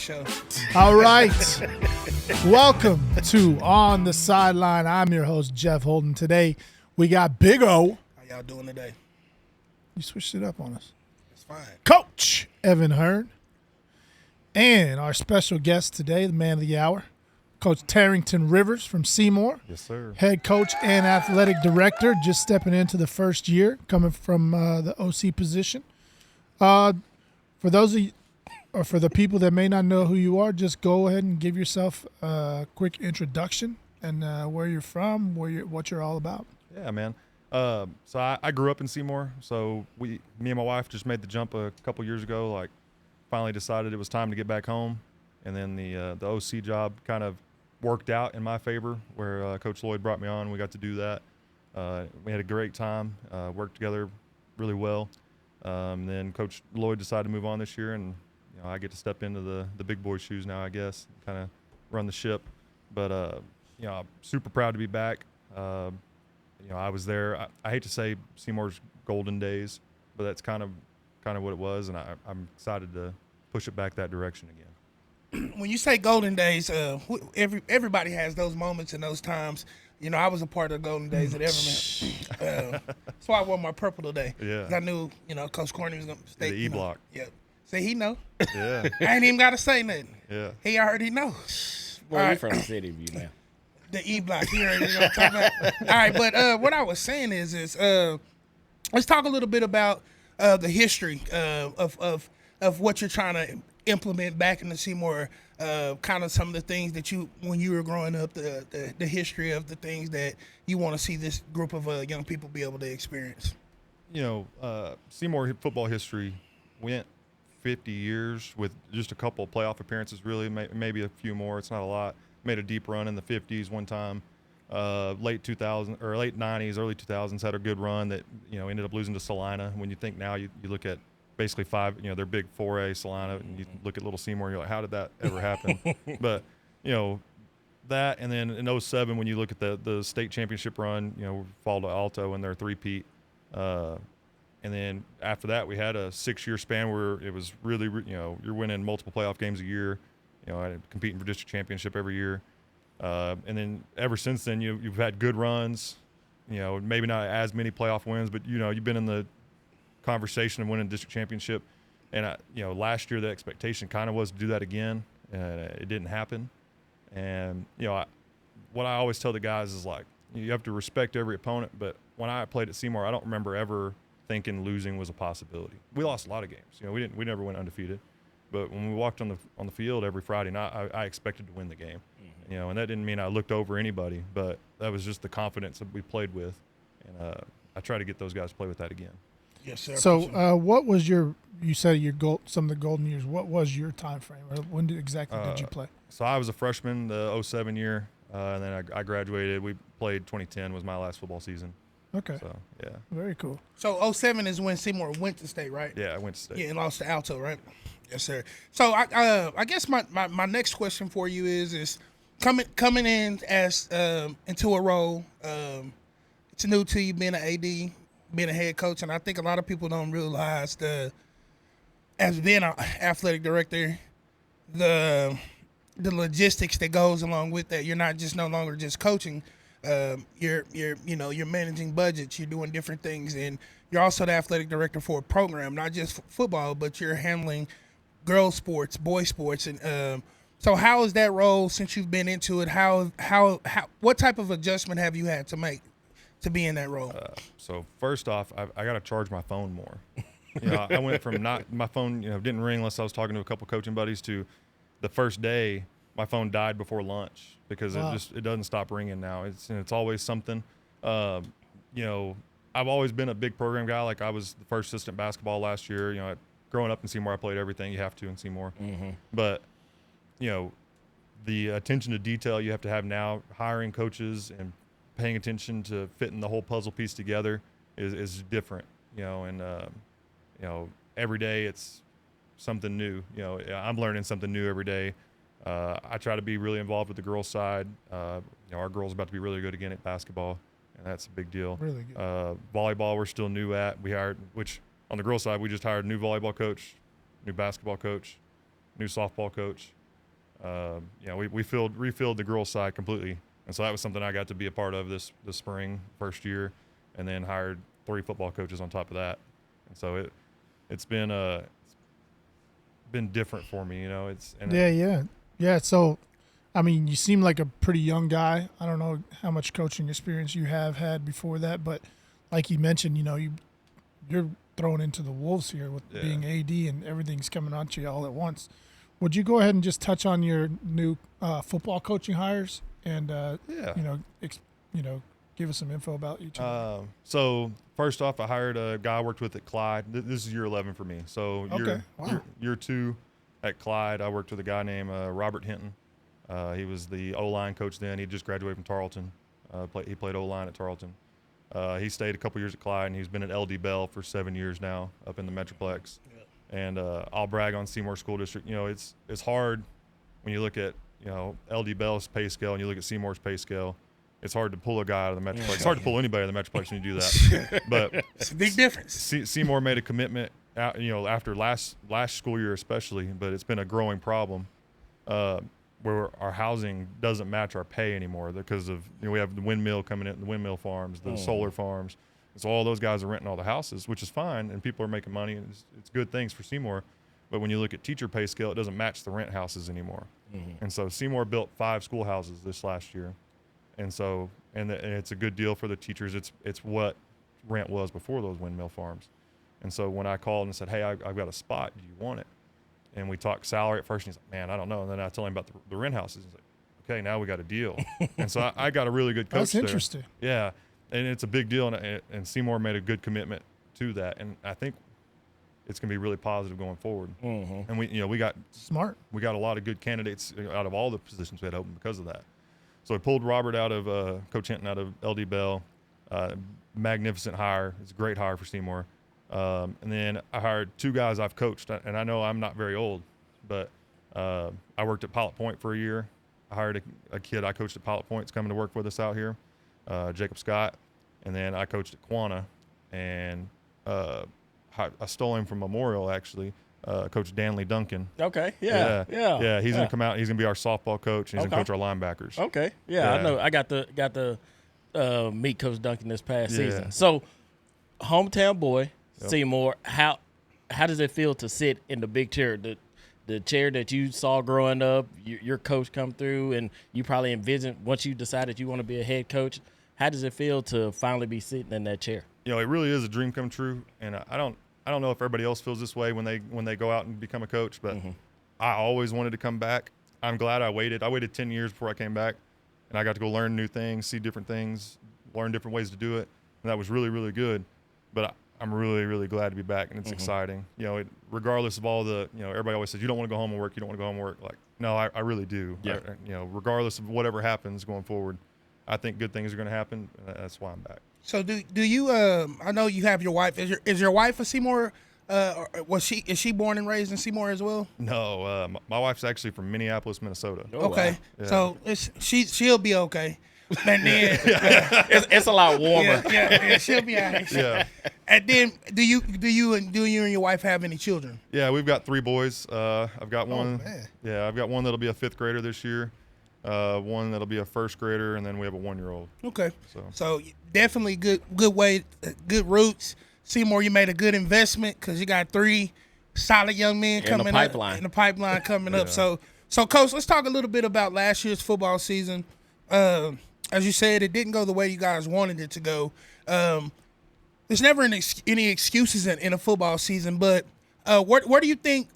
show. All right. Welcome to On the Sideline. I'm your host, Jeff Holden. Today, we got Big O. How y'all doing today? You switched it up on us. It's fine. Coach Evan Hearn. And our special guest today, the man of the hour, Coach Tarrington Rivers from Seymour. Yes, sir. Head coach and athletic director, just stepping into the first year, coming from the OC position. For those of you, or for the people that may not know who you are, just go ahead and give yourself a quick introduction and where you're from, what you're all about. Yeah, man. So I grew up in Seymour. So me and my wife just made the jump a couple years ago. Like, finally decided it was time to get back home, and then the OC job kind of worked out in my favor, where Coach Lloyd brought me on. We got to do that. We had a great time. Worked together really well. Then Coach Lloyd decided to move on this year, and I get to step into the big boy shoes now, I guess, kind of run the ship. But I'm super proud to be back. I was there. I hate to say Seymour's golden days, but that's kind of what it was, and I'm excited to push it back that direction again. When you say golden days, everybody has those moments and those times. I was a part of the golden days at Everman. That's why I wore my purple today. Yeah. I knew, Coach Corney was going to stay. The E-block. Yeah. See, he know. Yeah. I ain't even got to say nothing. Yeah. He already know. Boy, we from the city view now. The E-block. He already know what I'm talking about. All right, but what I was saying is let's talk a little bit about the history of what you're trying to implement back in the Seymour, kind of some of the things that when you were growing up, the history of the things that you want to see this group of young people be able to experience. Seymour football history went 50 years with just a couple of playoff appearances, really, maybe a few more. It's not a lot. Made a deep run in the 50s one time. Late 2000s or late 90s, early 2000s had a good run that ended up losing to Salina. When you think now, you look at basically their big 4A Salina, and you look at Little Seymour, and you're like, how did that ever happen? But that, and then in 07, when you look at the state championship run, fall to Alto and their three-peat. And then after that, we had a 6-year span where it was really, you're winning multiple playoff games a year, competing for district championship every year. And then ever since then, you've had good runs, maybe not as many playoff wins, but, you've been in the conversation of winning district championship. And, last year the expectation kind of was to do that again. It didn't happen. And, what I always tell the guys is, like, you have to respect every opponent. But when I played at Seymour, I don't remember ever thinking losing was a possibility. We lost a lot of games. We never went undefeated. But when we walked on the field every Friday night, I expected to win the game. Mm-hmm. And that didn't mean I looked over anybody, but that was just the confidence that we played with. And I try to get those guys to play with that again. Yes, sir. So what was you said some of the golden years, what was your time frame? Or when exactly did you play? So I was a freshman the 07 year, and then I graduated. We played 2010 was my last football season. Okay. So, yeah. Very cool. So 07 is when Seymour went to state, right? Yeah, I went to state. Yeah, and lost to Alto, right? Yes, sir. So I guess my next question for you is coming in as into a role. It's new to you being an AD, being a head coach, and I think a lot of people don't realize as being an athletic director, the logistics that goes along with that. You're not no longer just coaching. You're managing budgets, you're doing different things, and you're also the athletic director for a program, not just football, but you're handling girls sports, boys sports, and so how is that role since you've been into it? How what type of adjustment have you had to make to be in that role? So first off, I got to charge my phone more. I went from my phone didn't ring unless I was talking to a couple coaching buddies to the first day my phone died before lunch because it doesn't stop ringing now. It's always something. I've always been a big program guy. Like I was the first assistant basketball last year. Growing up in Seymour, I played everything you have to in Seymour. Mm-hmm. But the attention to detail you have to have now, hiring coaches and paying attention to fitting the whole puzzle piece together is different. Every day it's something new. I'm learning something new every day. I try to be really involved with the girls' side. Our girls about to be really good again at basketball, and that's a big deal. Really good. Volleyball, we're still new at. On the girls' side, we just hired a new volleyball coach, new basketball coach. new softball coach. We refilled the girls' side completely, and so that was something I got to be a part of this spring, first year, and then hired 3 football coaches on top of that. And so it's been different for me, Yeah. So, I mean, you seem like a pretty young guy. I don't know how much coaching experience you have had before that, but like you mentioned, you're thrown into the wolves here with being AD and everything's coming at you all at once. Would you go ahead and just touch on your new football coaching hires and give us some info about each of them? So first off, I hired a guy I worked with at Clyde. This is year 11 for me. So year 2 at Clyde, I worked with a guy named Robert Hinton. He was the O-line coach then. He just graduated from Tarleton. He played O-line at Tarleton. He stayed a couple years at Clyde, and he's been at LD Bell for 7 years now up in the Metroplex. And I'll brag on Seymour School District. It's hard when you look at LD Bell's pay scale and you look at Seymour's pay scale. It's hard to pull a guy out of the Metroplex. It's hard to pull anybody out of the Metroplex when you do that. But it's a big difference. Seymour made a commitment, after last school year especially, but it's been a growing problem where our housing doesn't match our pay anymore because of we have the windmill coming in, the windmill farms, the solar farms. So all those guys are renting all the houses, which is fine, and people are making money, and it's good things for Seymour. But when you look at teacher pay scale, it doesn't match the rent houses anymore. And so Seymour built 5 schoolhouses this last year. And so, and it's a good deal for the teachers. It's what rent was before those windmill farms. And so when I called and said, hey, I've got a spot, do you want it? And we talked salary at first, and he's like, man, I don't know. And then I tell him about the rent houses. He's like, okay, now we got a deal. And so I got a really good coach That's interesting. there. Yeah, and it's a big deal, and Seymour made a good commitment to that. And I think it's going to be really positive going forward. And we got smart. We got a lot of good candidates out of all the positions we had open because of that. So I pulled Robert out of Coach Hinton out of LD Bell. Magnificent hire. It's a great hire for Seymour. And then I hired 2 guys I've coached, and I know I'm not very old, but I worked at Pilot Point for a year. I hired a kid I coached at Pilot Point. He's coming to work with us out here, Jacob Scott. And then I coached at Quanah, and I stole him from Memorial, actually. Coach Danley Duncan. Okay. Yeah. He's gonna come out. He's gonna be our softball coach. And he's gonna coach our linebackers. Okay. Yeah, I know. I got to meet Coach Duncan this past season. So, hometown boy, Seymour. How does it feel to sit in the big chair, the chair that you saw growing up? Your coach come through, and you probably envisioned once you decided you want to be a head coach. How does it feel to finally be sitting in that chair? It really is a dream come true, and I don't know if everybody else feels this way when they go out and become a coach, but I always wanted to come back. I'm glad I waited. I waited 10 years before I came back, and I got to go learn new things, see different things, learn different ways to do it, and that was really, really good. But I'm really, really glad to be back, and it's exciting. Regardless of all the, everybody always says, you don't want to go home and work, you don't want to go home and work. Like, no, I really do. Yeah. Regardless of whatever happens going forward, I think good things are going to happen, and that's why I'm back. So do you? I know you have your wife. Is your wife a Seymour? Is she born and raised in Seymour as well? No, my wife's actually from Minneapolis, Minnesota. Oh, okay, wow. Yeah. So she'll be okay. And then It's a lot warmer. yeah, she'll be all right. Yeah. And then do you and your wife have any children? Yeah, we've got 3 boys. I've got one. man. Yeah, I've got one that'll be a 5th grader this year. One that'll be a 1st grader, and then we have a 1-year-old. Okay. So definitely good way, good roots. Seymour, you made a good investment because you got 3 solid young men coming up in the pipeline coming up. So Coach, let's talk a little bit about last year's football season. As you said, it didn't go the way you guys wanted it to go. There's never any excuses in a football season, but where do you think?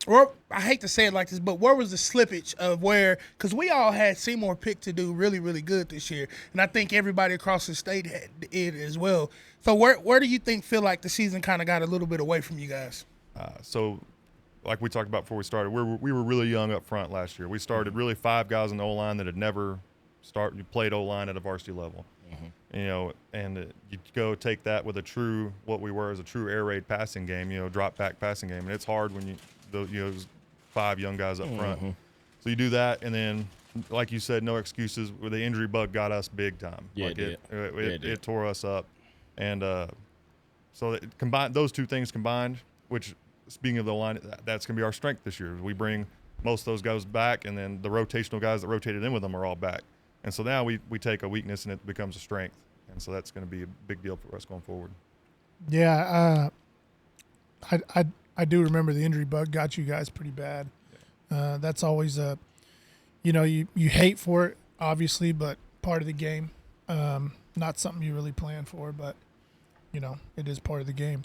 Or I hate to say it like this, but where was the slippage of where? Because we all had Seymour picked to do really, really good this year, and I think everybody across the state had it as well. So where do you feel like the season kind of got a little bit away from you guys? So, like we talked about before we started, we were really young up front last year. We started really 5 guys on the O-line that had never played O-line at a varsity level. And you go take that with what we were as a true air raid passing game, drop back passing game, and it's hard when those 5 young guys up front. So you do that, and then, like you said, no excuses. The injury bug got us big time. Yeah, it tore us up, and so those 2 things combined, which speaking of the line, that's going to be our strength this year. We bring most of those guys back, and then the rotational guys that rotated in with them are all back. And so now we take a weakness and it becomes a strength. And so that's going to be a big deal for us going forward. Yeah, I do remember the injury bug got you guys pretty bad. That's always you hate for it, obviously, but part of the game. Not something you really plan for, but it is part of the game.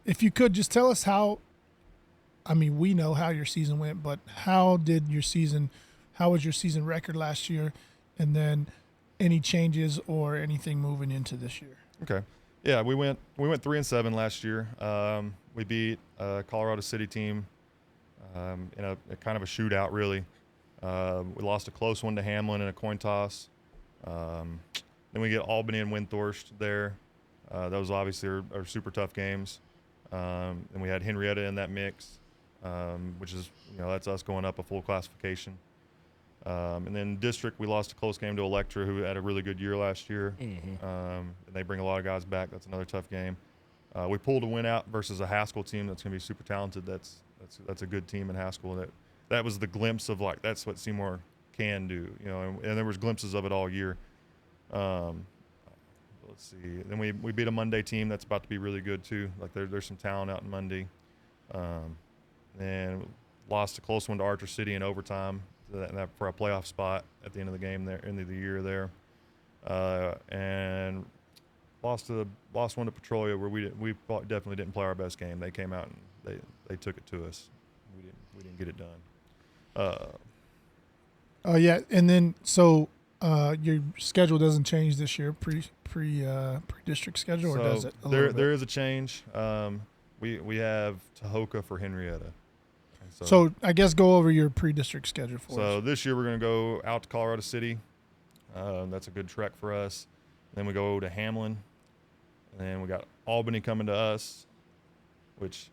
If you could just tell us how. I mean, we know how your season went, but how was your season record last year, and then any changes or anything moving into this year? Okay. Yeah, we went 3-7 last year. We beat a Colorado City team in a kind of a shootout, really. We lost a close one to Hamlin in a coin toss. Then we get Albany and Windthorst there. Those obviously are super tough games. And we had Henrietta in that mix, which is, that's us going up a full classification. And then district, we lost a close game to Electra, who had a really good year last year. Mm-hmm. And they bring a lot of guys back. That's another tough game. We pulled a win out versus a Haskell team that's going to be super talented. That's a good team in Haskell. That was the glimpse of, like, that's what Seymour can do, and there was glimpses of it all year. Let's see. Then we beat a Monday team that's about to be really good too. Like there's some talent out in Monday. And lost a close one to Archer City in overtime for a playoff spot at the end of the game there, end of the year there. And lost one to Petrolia where we definitely didn't play our best game. They came out and they took it to us. We didn't get it done. Oh yeah, and then so your schedule doesn't change this year, pre-district schedule, or does it? There is a change. We have Tahoka for Henrietta. So I guess go over your pre-district schedule for us. So this year we're going to go out to Colorado City. That's a good trek for us. Then we go to Hamlin, and then we got Albany coming to us, which,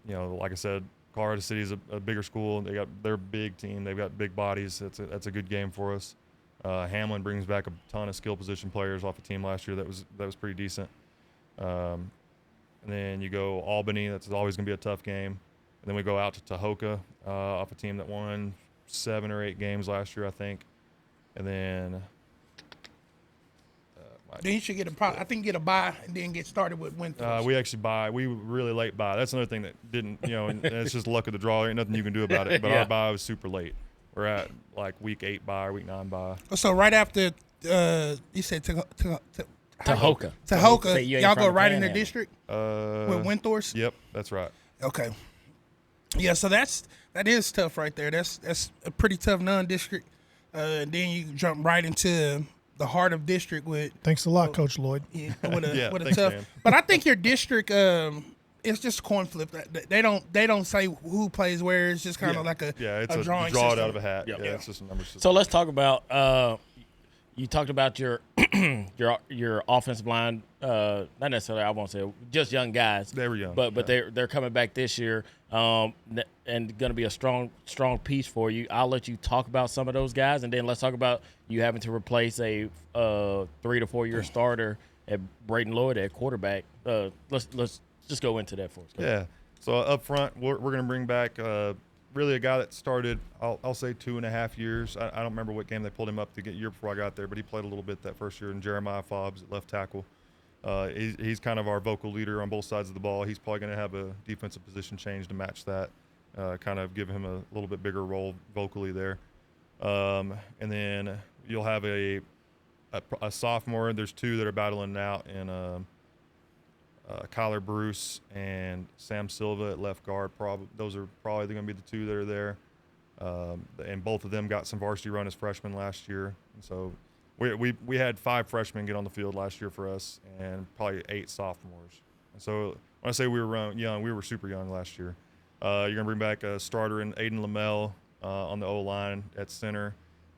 like I said, Colorado City is a bigger school. They're a big team. They've got big bodies. That's a good game for us. Hamlin brings back a ton of skill position players off the team last year. That was pretty decent. And then you go Albany. That's always going to be a tough game. And then we go out to Tahoka off a team that won 7 or 8 games last year, I think. And then you should get a bye and then get started with Windthorst. We actually buy. We really late buy. That's another thing that didn't, and it's just luck of the draw. There ain't nothing you can do about it. But Yeah. Our buy was super late. We're at like week 8 buy or week 9 buy. So right after you said Tahoka. Tahoka, You ain't y'all from go the right in the Panhandle. district with Windthorst? Yep, that's right. Okay. Yeah, so that is tough right there. That's a pretty tough non-district. Then you jump right into the heart of district with. Thanks a lot, Coach Lloyd. Yeah, with a Thanks, tough. man. But I think your district, it's just a coin flip. They don't say who plays where. It's just kind of like a it's a drawing draw it system. out of a hat. Yep. Yeah, it's just a number system. So let's talk about. You talked about your your offensive line. Not necessarily, I won't say just young guys. They were young, but they're coming back this year, and going to be a strong piece for you. I'll let you talk about some of those guys, and then let's talk about you having to replace a 3 to 4 year starter at Braden Lloyd at quarterback. Let's just go into that for us. Yeah. So up front, we're going to bring back really a guy that started, I'll say 2.5 years. I don't remember what game they pulled him up to get year before I got there, but he played a little bit that first year. And Jeremiah Fobbs at left tackle. He's kind of our vocal leader on both sides of the ball. He's probably going to have a defensive position change to match that, kind of give him a little bit bigger role vocally there. And then you'll have a sophomore. There's 2 that are battling out in Kyler Bruce and Sam Silva at left guard. Those are probably going to be the 2 that are there. And both of them got some varsity run as freshmen last year. And so we had 5 freshmen get on the field last year for us, and probably 8 sophomores. And so when I say we were young, we were super young last year. You're going to bring back a starter in Aiden Lamel on the O-line at center,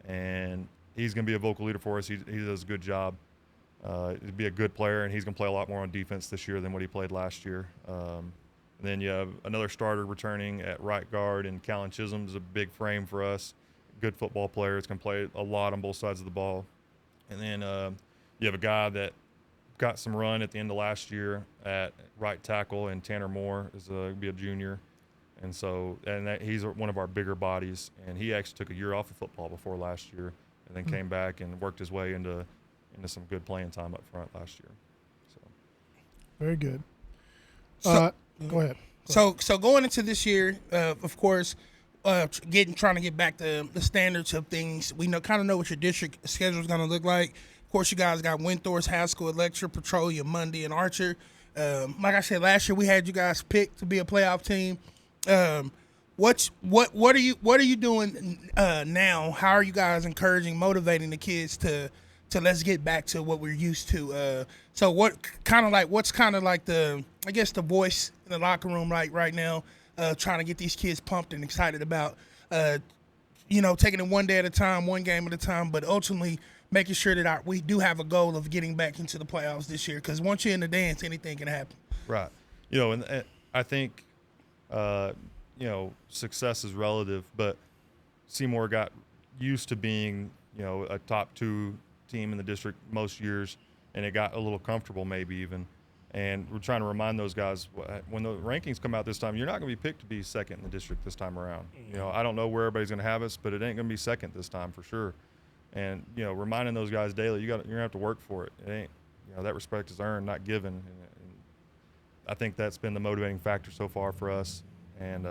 and he's going to be a vocal leader for us. He does a good job. He'd be a good player, and he's going to play a lot more on defense this year than what he played last year. And then you have another starter returning at right guard, and Callan Chisholm is a big frame for us. Good football player. It's going to play a lot on both sides of the ball. And then you have a guy that got some run at the end of last year at right tackle, and Tanner Moore is be a junior. And so, he's one of our bigger bodies, and he actually took a year off of football before last year, and then came back and worked his way into some good playing time up front last year. So, very good. So, Go ahead. So going into this year, of course, trying to get back to the standards of things. We kind of know what your district schedule is going to look like. Of course, you guys got Windthorst, Haskell, Electra, Petroleum, Mundy, and Archer. Like I said, last year we had you guys picked to be a playoff team. What are you doing now? How are you guys encouraging, motivating the kids to let's get back to what we're used to? So what's kind of like the voice in the locker room right now, trying to get these kids pumped and excited about taking it one day at a time, one game at a time, but ultimately making sure that we do have a goal of getting back into the playoffs this year, because once you're in the dance, anything can happen. Right. And I think success is relative, but Seymour got used to being a top 2 team in the district most years, and it got a little comfortable maybe even. And we're trying to remind those guys, when the rankings come out this time, you're not going to be picked to be second in the district this time around. I don't know where everybody's going to have us, but it ain't going to be second this time for sure. And reminding those guys daily, you're going to have to work for it. It ain't, that respect is earned, not given. And I think that's been the motivating factor so far for us, and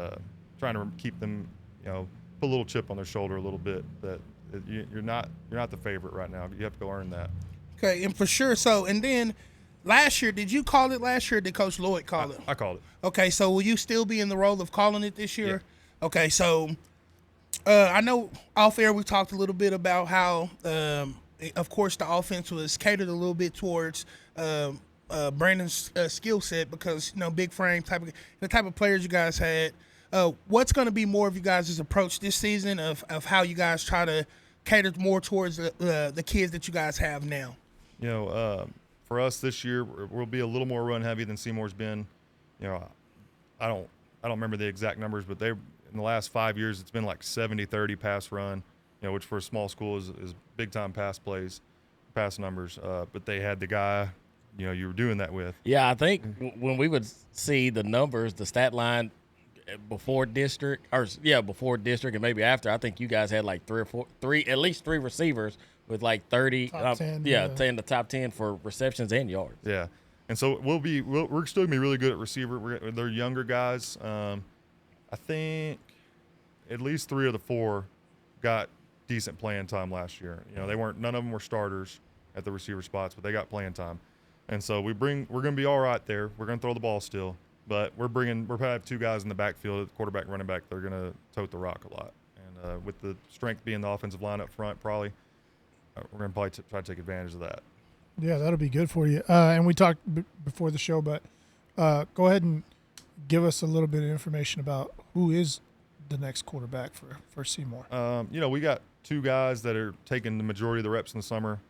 trying to keep them, put a little chip on their shoulder a little bit, that you're not the favorite right now. You have to go earn that. Okay, and for sure. So, and then last year, did you call it last year, or did Coach Lloyd call it? I called it. Okay, so will you still be in the role of calling it this year? Yeah. Okay, so I know off air we talked a little bit about how, of course, the offense was catered a little bit towards Brandon's skill set, because big frame the type of players you guys had. What's going to be more of you guys' approach this season of how you guys try to cater more towards the kids that you guys have now? For us this year, we'll be a little more run heavy than Seymour's been. I don't remember the exact numbers, but in the last 5 years, it's been like 70-30 pass run, which for a small school is big time pass numbers. But they had the guy, you were doing that with. Yeah, I think when we would see the numbers, the stat line before district, and maybe after, I think you guys had like at least three receivers with like 30, top 10, the top 10 for receptions and yards. Yeah, and so we're still gonna be really good at receiver. They're younger guys. I think at least 3 of the 4 got decent playing time last year. None of them were starters at the receiver spots, but they got playing time. And so we're going to be all right there. We're going to throw the ball still, but we're probably have 2 guys in the backfield, quarterback, running back. They're going to tote the rock a lot. And with the strength being the offensive line up front, we're going to probably try to take advantage of that. Yeah, that'll be good for you. And we talked before the show, but go ahead and give us a little bit of information about who is the next quarterback for Seymour. We got 2 guys that are taking the majority of the reps in the summer,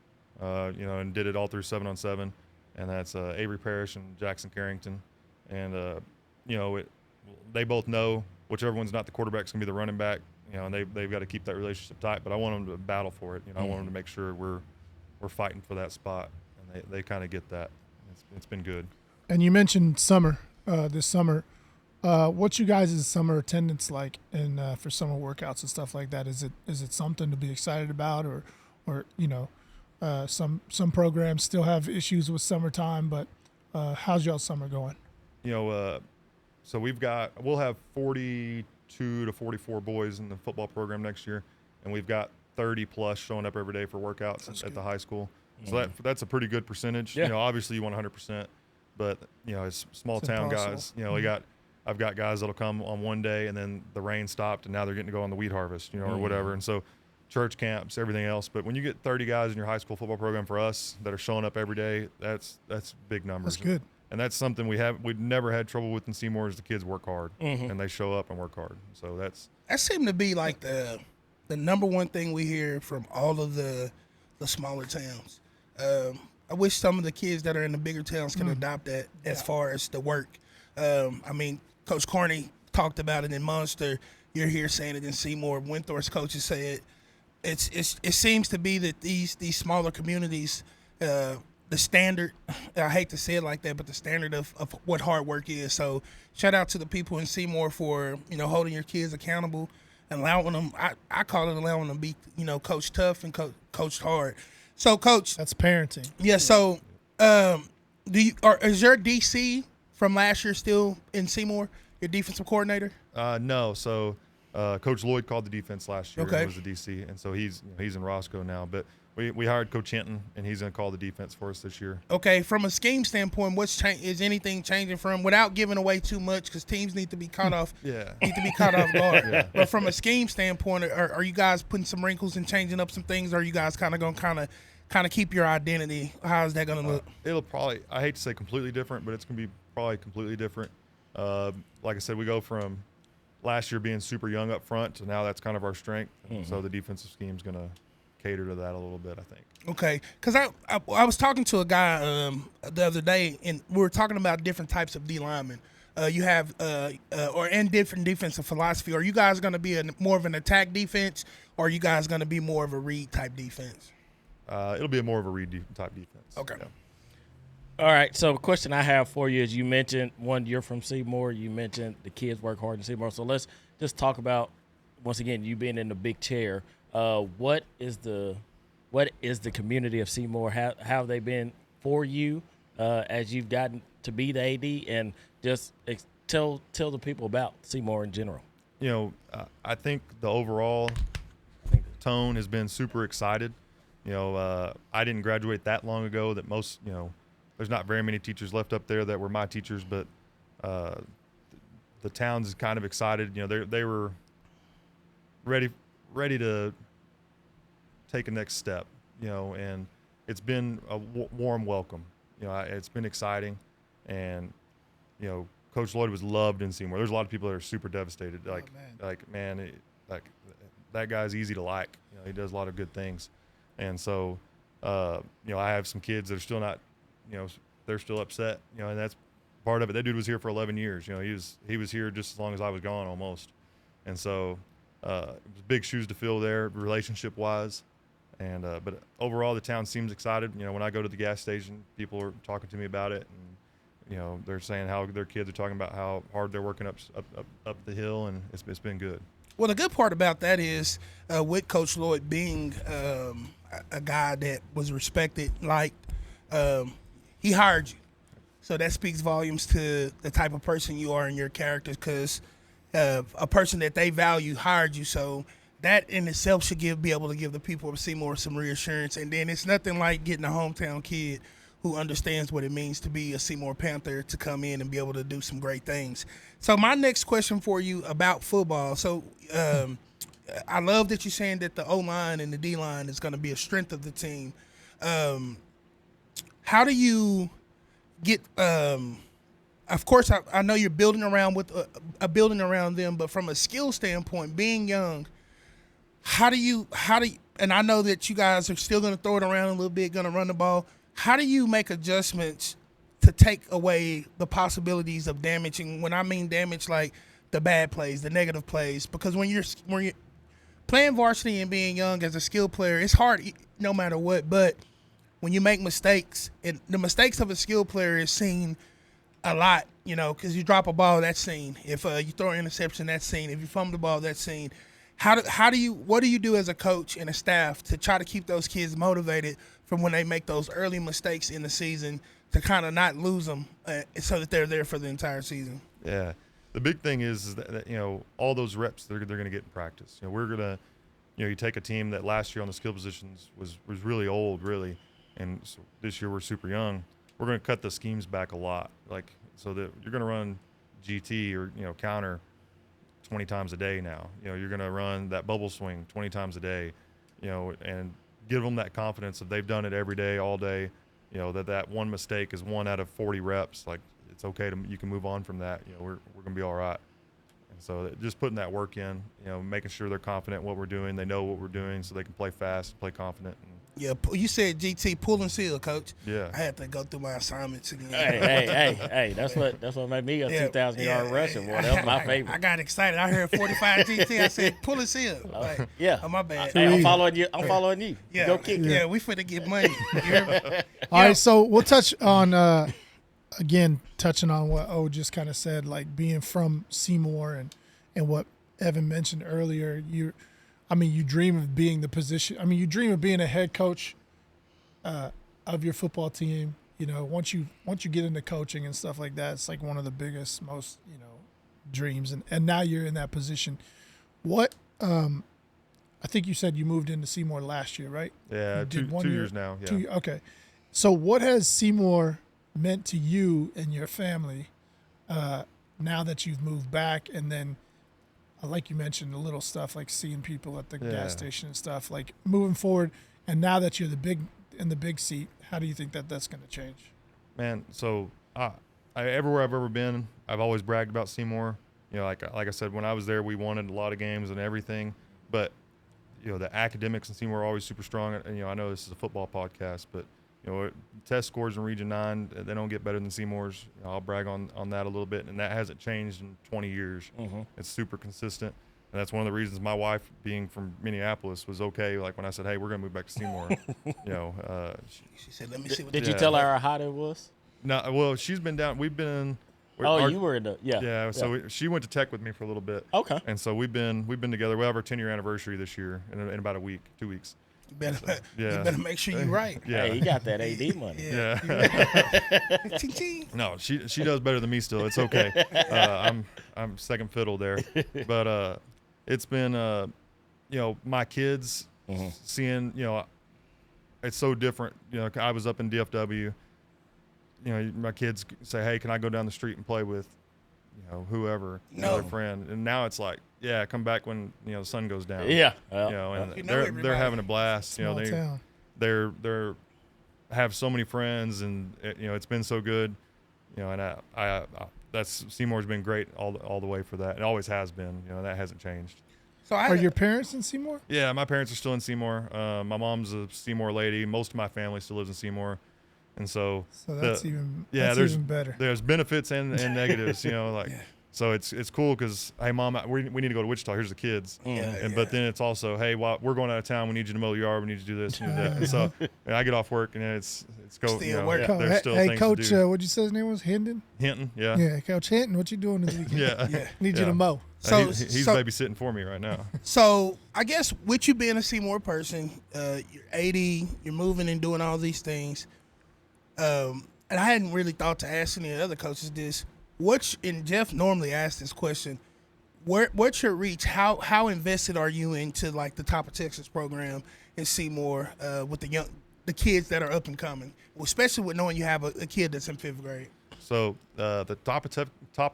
and did it all through 7-on-7, and that's Avery Parrish and Jackson Carrington. And, they both know whichever one's not the quarterback's going to be the running back, and they've got to keep that relationship tight. But I want them to battle for it. I want them to make sure we're fighting for that spot, and they kind of get that. It's been good. And you mentioned summer, this summer. What's you guys' summer attendance like for summer workouts and stuff like that? Is it something to be excited about, or some programs still have issues with summertime, but how's y'all summer going? So we'll have 42 to 44 boys in the football program next year, and we've got 30 plus showing up every day for workouts at the high school. So that's a pretty good percentage. Yeah. Obviously you want 100%, but as small town guys, I've got guys that'll come on one day and then the rain stopped and now they're getting to go on the wheat harvest, or whatever. And so church camps, everything else. But when you get 30 guys in your high school football program for us that are showing up every day, that's big numbers. That's good. And that's something we've never had trouble with in Seymour is the kids work hard and they show up and work hard. So that seemed to be like the number one thing we hear from all of the smaller towns. I wish some of the kids that are in the bigger towns can adopt that as far as the work. Coach Carney talked about it in Munster. You're here saying it in Seymour. Windthorst's coaches say it. It seems to be that these smaller communities the standard. I hate to say it like that, but the standard of what hard work is. So shout out to the people in Seymour for holding your kids accountable and allowing them. I call it allowing them to be coach tough and coach hard. So coach, That's parenting. yeah. So is your DC from last year still in Seymour? Your defensive coordinator? No. So Coach Lloyd called the defense last year. Okay. And was the DC, and so he's in Roscoe now. But we hired Coach Hinton, and he's going to call the defense for us this year. Okay, from a scheme standpoint, is anything changing from, without giving away too much, because teams need to be caught off, Yeah. need to be caught off guard. Yeah. But from a scheme standpoint, are you guys putting some wrinkles and changing up some things? Or are you guys kind of going to keep your identity? How is that going to look? It'll probably, I hate to say completely different, but it's going to be probably completely different. Like I said, we go from last year being super young up front to now that's kind of our strength. So the defensive scheme is going to cater to that a little bit, I think. Okay, because I was talking to a guy the other day, and we were talking about different types of D linemen. You have and different defensive philosophy. Are you guys going to be more of an attack defense, or are you guys going to be more of a read type defense? It'll be more of a read type defense. Okay. Yeah. All right. So the question I have for you is, you mentioned you're from Seymour. You mentioned the kids work hard in Seymour. So let's just talk about, once again, you being in the big chair. What is the community of Seymour? How have they been for you as you've gotten to be the AD? And just tell the people about Seymour in general. I think the overall tone has been super excited. I didn't graduate that long ago that most, there's not very many teachers left up there that were my teachers, but the town's kind of excited. They were ready to take a next step, and it's been a warm welcome. It's been exciting, and Coach Lloyd was loved in Seymour. There's a lot of people that are super devastated. That guy's easy to like. He does a lot of good things, and so I have some kids that are still not, they're still upset. And that's part of it. That dude was here for 11 years. He was here just as long as I was gone almost, and so it was big shoes to fill there, relationship wise. And but overall, the town seems excited. When I go to the gas station, people are talking to me about it, and they're saying how their kids are talking about how hard they're working up the hill, and it's been good. Well, the good part about that is with Coach Lloyd being a guy that was respected, he hired you, so that speaks volumes to the type of person you are and your character. Because a person that they value hired you, so that in itself should be able to give the people of Seymour some reassurance. And then it's nothing like getting a hometown kid who understands what it means to be a Seymour Panther to come in and be able to do some great things. So my next question for you about football. So I love that you're saying that the O-line and the D-line is going to be a strength of the team. How do you get of course, I know you're building around them, but from a skill standpoint, being young, how do you, and I know that you guys are still going to throw it around a little bit, going to run the ball. How do you make adjustments to take away the possibilities of damaging? When I mean damage, like the bad plays, the negative plays, because when you're playing varsity and being young as a skill player, it's hard no matter what. But when you make mistakes, and the mistakes of a skill player is seen a lot, because you drop a ball, that's seen. If you throw an interception, that's seen. If you fumble the ball, that's seen. What do you do as a coach and a staff to try to keep those kids motivated from when they make those early mistakes in the season to kind of not lose them so that they're there for the entire season? Yeah. The big thing is that all those reps they're going to get in practice. We're going to, you take a team that last year on the skill positions was really old, really, and so this year we're super young. We're going to cut the schemes back a lot, so that you're going to run GT or counter 20 times a day now. You're going to run that bubble swing 20 times a day, and give them that confidence that they've done it every day, all day. That one mistake is 1 out of 40 reps. It's okay you can move on from that. We're going to be all right. And so just putting that work in, making sure they're confident in what we're doing, they know what we're doing, so they can play fast, play confident. Yeah, you said GT pull and seal, Coach. Yeah. I had to go through my assignments again. Hey, that's what made me a 2,000-yard rusher. Boy, that was my favorite. I got excited. I heard 45 GT. I said pull and seal. Like, yeah. Oh, my bad. Hey, I'm following you. I'm following you. Yeah. Go kick. Yeah, we finna get money. You hear me? All right, so we'll touch on again, touching on what O just kind of said, like being from Seymour and what Evan mentioned earlier. You dream of being the position. I mean, you dream of being a head coach of your football team. You know, once you get into coaching and stuff like that, it's like one of the biggest, most dreams. And now you're in that position. What I think you said you moved into Seymour last year, right? Yeah, two years now. Yeah. Okay. So what has Seymour meant to you and your family now that you've moved back? And then, like you mentioned, the little stuff like seeing people at the gas station and stuff, like moving forward. And now that you're in the big seat, how do you think that's going to change? Man, so everywhere I've ever been, I've always bragged about Seymour. You know, like I said, when I was there, we wanted a lot of games and everything. But the academics in Seymour are always super strong. And I know this is a football podcast, but test scores in Region 9, they don't get better than Seymour's. I'll brag on that a little bit, and that hasn't changed in 20 years. Mm-hmm. It's super consistent, and that's one of the reasons my wife, being from Minneapolis, was okay. Like when I said, "Hey, we're going to move back to Seymour," she said, "Let me see what." Did you tell her how hot it was? No, well, she's been down. We've been. You were in the So she went to Tech with me for a little bit. Okay. And so we've been together. We have our 10-year anniversary this year in about a week, 2 weeks. You better make sure you're right. Yeah. Hey, he got that AD money. Yeah. No, she does better than me still. It's okay. I'm second fiddle there. But it's been my kids seeing, it's so different. I was up in DFW. My kids say, "Hey, can I go down the street and play with, whoever, another friend?" And now it's like, "Yeah, come back when the sun goes down." Yeah, and they're having a blast. They have so many friends, and it's been so good. And I that's Seymour's been great all the way for that. It always has been. That hasn't changed. So are your parents in Seymour? Yeah, my parents are still in Seymour. My mom's a Seymour lady. Most of my family still lives in Seymour. And so that's even better. There's benefits and negatives, So it's cool because, hey, Mom, we need to go to Wichita. Here's the kids. But then it's also, hey, we're going out of town. We need you to mow the yard. We need you to do this and do that. And so I get off work and it's go. Still working. There's still hey, things Coach, to do. what'd you say his name was? Hinton, yeah. Yeah, Coach Hinton, what you doing this weekend? Yeah. Need you to mow. So he's babysitting for me right now. So I guess with you being a Seymour person, you're 80, you're moving and doing all these things. And I hadn't really thought to ask any of the other coaches this. And Jeff normally asks this question, what's your reach? How invested are you into like the Top of Texas program in Seymour with the kids that are up and coming, especially with knowing you have a kid that's in 5th grade? So the Top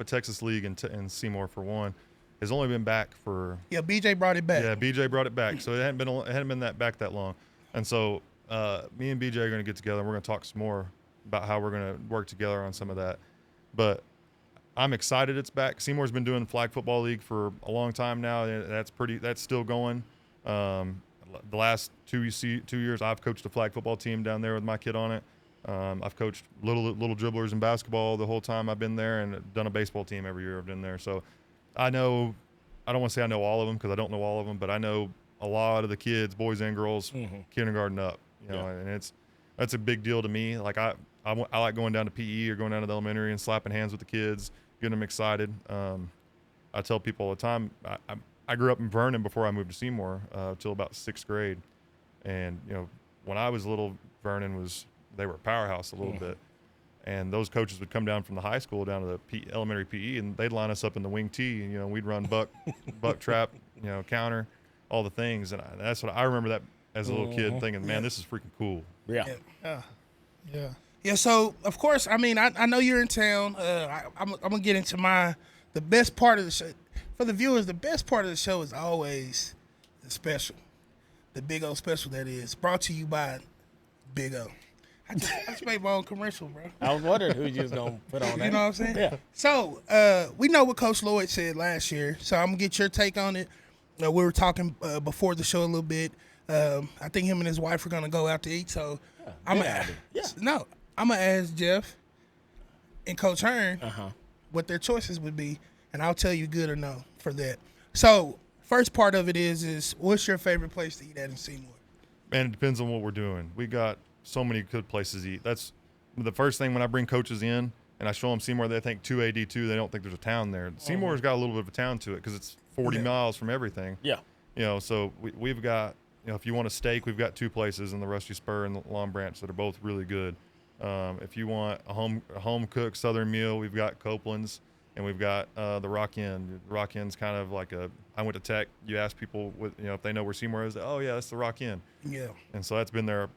of Texas League in Seymour, for one, has only been back for. Yeah, BJ brought it back. Yeah, BJ brought it back, so it hadn't been back that long, and so. Me and BJ are going to get together and we're going to talk some more about how we're going to work together on some of that. But I'm excited it's back. Seymour's been doing Flag Football League for a long time now. And that's still going. The last 2 years I've coached a flag football team down there with my kid on it. I've coached little dribblers in basketball the whole time I've been there, and done a baseball team every year I've been there. So I don't want to say I know all of them because I don't know all of them, but I know a lot of the kids, boys and girls, kindergarten up. And that's a big deal to me. Like I like going down to PE or going down to the elementary and slapping hands with the kids, getting them excited. I tell people all the time, I grew up in Vernon before I moved to Seymour till about 6th grade. And, when I was little, Vernon they were a powerhouse a little bit. And those coaches would come down from the high school down to the elementary PE, and they'd line us up in the wing tee. And, we'd run buck trap, counter, all the things. And that's what I remember that as a little kid thinking, man, this is freaking cool. Yeah. So of course, I mean, I know you're in town. I'm gonna get into the best part of the show. For the viewers, the best part of the show is always the special, the Big O special that is brought to you by Big O. I just made my own commercial, bro. I was wondering who you was gonna put on that. You know what I'm saying? Yeah. So we know what Coach Lloyd said last year. So I'm gonna get your take on it. We were talking before the show a little bit. I think him and his wife are gonna go out to eat. So I'm good gonna idea. Yeah. no, I'm gonna ask Jeff and Coach Hearn Uh-huh. what their choices would be, and I'll tell you good or no for that. So first part of it is what's your favorite place to eat at in Seymour? Man, it depends on what we're doing. We got so many good places to eat. That's the first thing when I bring coaches in and I show them Seymour, they think 2AD2, they don't think there's a town there. Seymour's got a little bit of a town to it because it's 40 miles from everything. Yeah. So we've got, if you want a steak, we've got two places in the Rusty Spur and the Long Branch that are both really good. If you want a home cooked Southern meal, we've got Copeland's and we've got the Rock Inn. The Rock Inn's kind of like I went to Tech. You ask people if they know where Seymour is. Oh yeah, that's the Rock Inn. Yeah. And so that's been there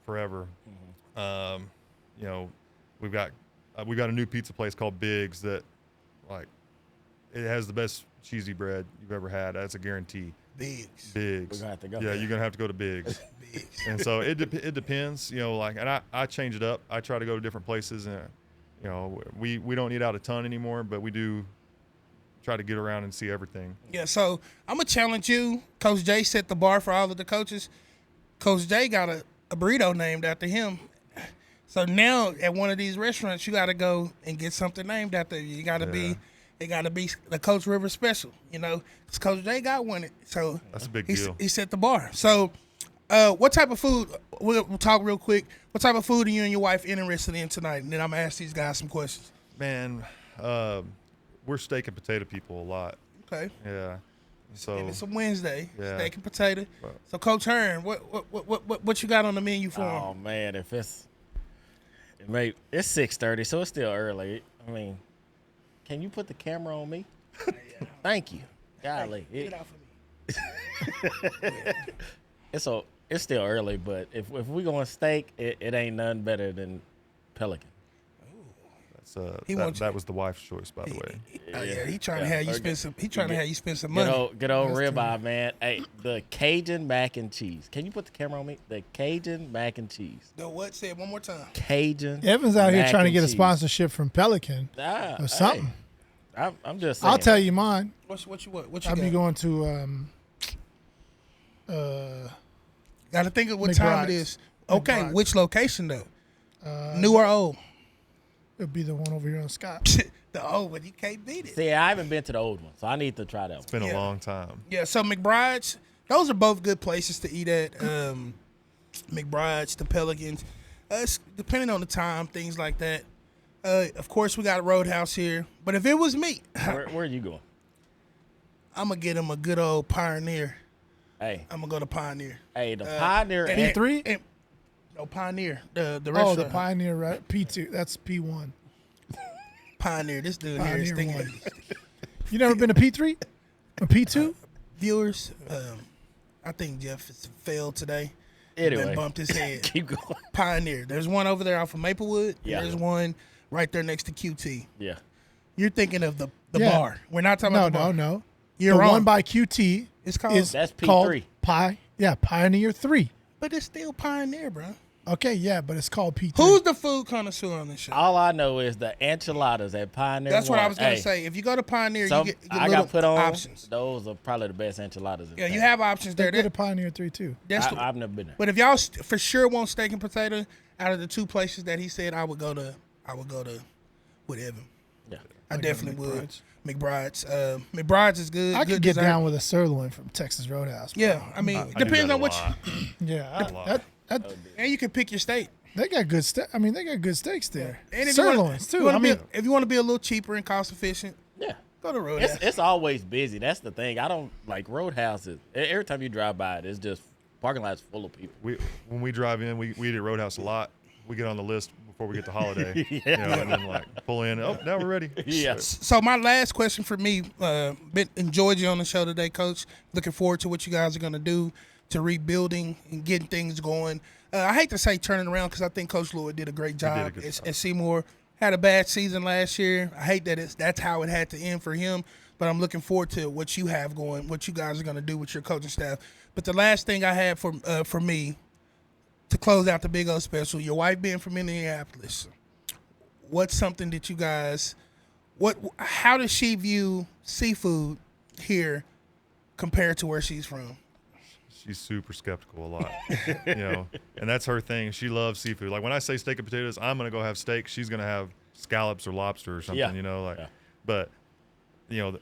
forever. We've got a new pizza place called Biggs that, like, it has the best cheesy bread you've ever had. That's a guarantee. Biggs. We're gonna have to go. Yeah, you're gonna have to go to Biggs. Biggs. And so it depends. And I change it up. I try to go to different places, and we don't eat out a ton anymore, but we do try to get around and see everything. Yeah, so I'm going to challenge you. Coach Jay set the bar for all of the coaches. Coach Jay got a burrito named after him. So now at one of these restaurants, you got to go and get something named after you. You got to be, it got to be the Coach River special, because Coach Jay got one. So that's a big deal. He set the bar. So what type of food, we'll talk real quick, what type of food are you and your wife interested in tonight? And then I'm going to ask these guys some questions. Man, we're steak and potato people a lot. Okay. Yeah. So And it's a Wednesday, Yeah. steak and potato. So Coach Hearn, what you got on the menu for him? Oh man, if it's 6:30, so it's still early. I mean, can you put the camera on me? Thank you. Golly, Get out for me. it's still early, but if we going steak, it ain't nothing better than Pelican. that was the wife's choice, by the way. Oh yeah, he trying to have you spend some. He trying to have you spend some money. Good old ribeye, man. Hey, the Cajun mac and cheese. Can you put the camera on me? The Cajun mac and cheese. The what? Say it one more time. Cajun. Evan's out here mac trying to and get a cheese. sponsorship from Pelican or something. Hey, I'm just saying. I'll tell you mine. What you I'll be got? going to Got to think of what time it McBride's. is. Okay, McBride's. which location though? New or old? it'll be the one over here on Scott. The old one. You can't beat it. See, I haven't been to the old one, so I need to try that one. It's been a long time. Yeah. So McBride's. Those are both good places to eat at. McBride's, the Pelicans. Depending on the time, things like that. Of course, we got a Roadhouse here. But if it was me, Where are you going? I'm going to get him a good old Pioneer. Hey, I'm going to go to Pioneer. the Pioneer. and- P3? No, Pioneer. The Oh, restaurant. the Pioneer, right? P2. That's P1. Pioneer. This dude here is Pioneer thinking. 1. You never been to P3? Or P2? Viewers, I think Jeff has failed today. Anyway. Been bumped his head. Keep going. Pioneer. There's one over there off of Maplewood. Yeah. There's one right there next to QT. Yeah. You're thinking of the Yeah. bar. We're not talking about the bar. No. You're the wrong. one by QT It's called, is That's called P3. Pioneer 3. but it's still Pioneer, bro. Okay, yeah, but it's called P3. Who's the food connoisseur on this show? All I know is the enchiladas at Pioneer. That's what I One. was going to Hey, say. If you go to Pioneer, some- you get I little got put on options. Those are probably the best enchiladas. Yeah, you have options there. They're good at Pioneer 3 too. That's the- I've never been there. But if y'all for sure want steak and potato, out of the two places that he said, I would go to with Evan. Yeah. I definitely would. McBride's. McBride's is good. I good could get dessert. down with a sirloin from Texas Roadhouse. bro. Yeah, I mean, I do depends that on a what. lot. Yeah, And you can pick your steak. they got good steak. I mean, they got good steaks there. And if Sirloins you wanna, too. if you want to be a little cheaper and cost efficient, Yeah. go to Roadhouse. It's always busy. That's the thing. I don't like roadhouses. Every time you drive by it, it's just parking lots full of people. When we drive in, we eat at Roadhouse a lot. We get on the list before we get to Holiday. And then pull in. Oh, now we're ready. Yeah. So my last question for me, enjoyed you on the show today, Coach. Looking forward to what you guys are going to do to rebuilding and getting things going. I hate to say turning around because I think Coach Lloyd did a great job good job. at Seymour. Had a bad season last year. I hate that that's how it had to end for him. But I'm looking forward to what you have going, what you guys are going to do with your coaching staff. But the last thing I had for me to close out the Big O special, your wife being from Minneapolis, what's something that you guys, how does she view seafood here compared to where she's from? she's super skeptical a lot, you know, and that's her thing. She loves seafood. Like when I say steak and potatoes, I'm gonna go have steak. She's gonna have scallops or lobster or something, Yeah. you know, like. Yeah. But you know,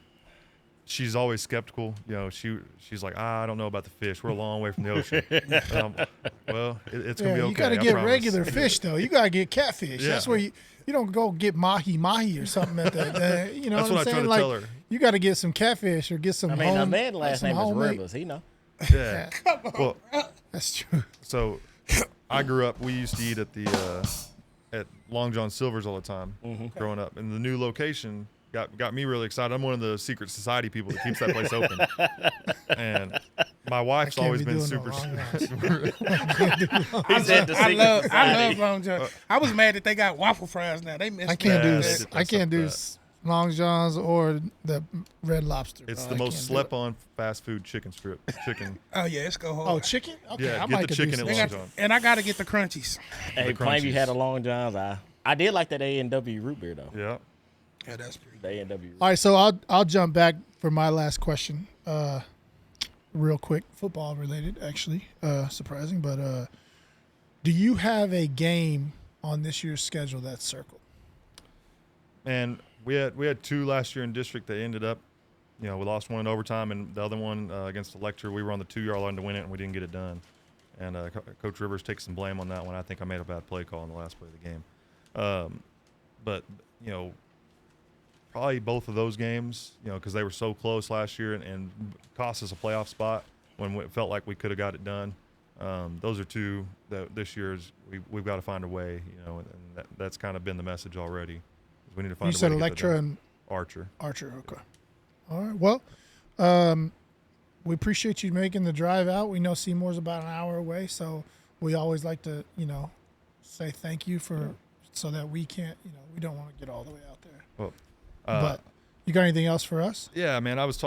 she's always skeptical. You know, she's like, I don't know about the fish. We're a long way from the ocean. Well, it's gonna be okay. You got to I get promise. regular fish though. You got to get catfish. Yeah. That's where you don't go get mahi or something at that. You know That's what I'm what I try saying? to Like tell her. you got to get some catfish or get some. I mean, a home, man's last some name is homemade- Rivers. He know. Yeah. Well, That's true. so I grew up. We used to eat at the at Long John Silver's all the time growing up, and the new location got me really excited. I'm one of the secret society people that keeps that place open, and my wife's can't always be been doing super. no Long He said the I secret love society. Long John. I was mad that they got waffle fries now. They missed I can't Yeah, do. they did I mess can't up do that. Long Johns or the Red Lobster. It's bro. the I most can't do slept it. on fast food chicken strip. Chicken. Oh yeah, it's go hard. Oh, chicken. Okay, Yeah, I get might the could chicken do at They some- Long got- John. and I got to get the crunchies. Hey, The Plainview had a crunchies. Long Johns. I did like that A&W root beer though. Yeah. Yeah, that's pretty. The A&W. All right, so I'll jump back for my last question. Real quick, football related, actually, surprising. But do you have a game on this year's schedule that's circled? And we had two last year in district that ended up, you know, we lost one in overtime, and the other one against the lecture, we were on the 2-yard line to win it, and we didn't get it done. And Coach Rivers takes some blame on that one. I think I made a bad play call in the last play of the game. But you know, probably both of those games, you know, because they were so close last year and cost us a playoff spot when it felt like we could have got it done. Those are two that this year is we've got to find a way, you know, and that's kind of been the message already. We need to find You a said way to get that Electra done. and Archer. Archer. Okay. All right. Well, we appreciate you making the drive out. We know Seymour's about an hour away, so we always like to, you know, say thank you for so that we can't, you know, we don't want to get all the way out there. Well, But you got anything else for us? yeah, man, I was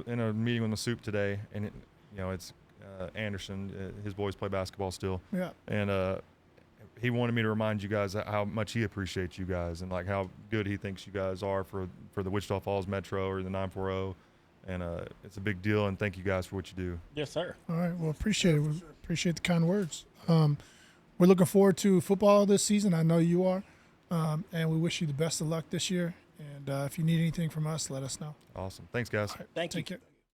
in a meeting with the soup today, and you know, it's Anderson, his boys play basketball still. Yeah. And he wanted me to remind you guys how much he appreciates you guys and like how good he thinks you guys are for the Wichita Falls Metro or the 940. And it's a big deal, and thank you guys for what you do. Yes, sir. All right. Well, appreciate it. We appreciate the kind words. We're looking forward to football this season. I know you are. And we wish you the best of luck this year. And if you need anything from us, let us know. Awesome. Thanks, guys. Thank you. Take care.